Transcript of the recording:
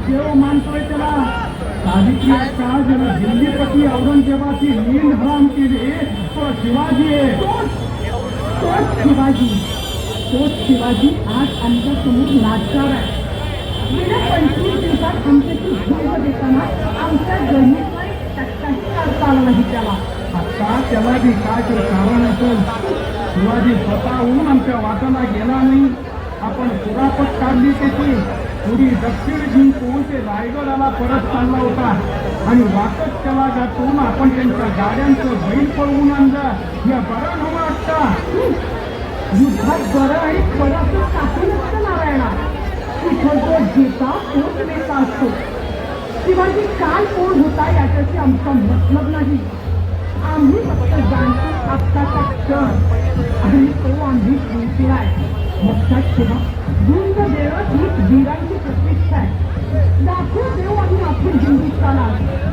देव मानतोय त्याला. सावित्री का ज्याला दिल्लीपती औरंगजेबाची नील हराम केली तो शिवाजी आहे. तोच शिवाजी आज आमच्या समोर लाचार आहे. गेल्या 25 दिवसात आमच्याशी भंग देताना आमच्या गणितला टक्काही काढता आला नाही त्याला. आता त्याला बी काय ते कारण असेल. शिवाजी स्वतःहून आमच्या वाटाला गेला नाही. आपण कुरापत काढली त्याची. पुढी दक्षिण जिंकून ते रायगडाला परत चालला होता आणि वाटत त्याला गाठून आपण त्यांच्या गाड्यांचं बैल पळवून आणलं. हे बरं हवं वाटतं. युद्धात बरं आणि पराचं काही नसतं नारायणा. तिथं जो जेता तोच नेता असतो. शिवाजी काय कोण होता याच्याशी आमचा मतलब नाही. आम्ही फक्त जाणतो आत्ताचा क्षण आणि तो आम्ही जिंकलाय. लक्षात ठेवा, गुंज देणं हीच वीरांची प्रतिष्ठा आहे. लाखो देव आम्ही आपण हिंदुस्थानात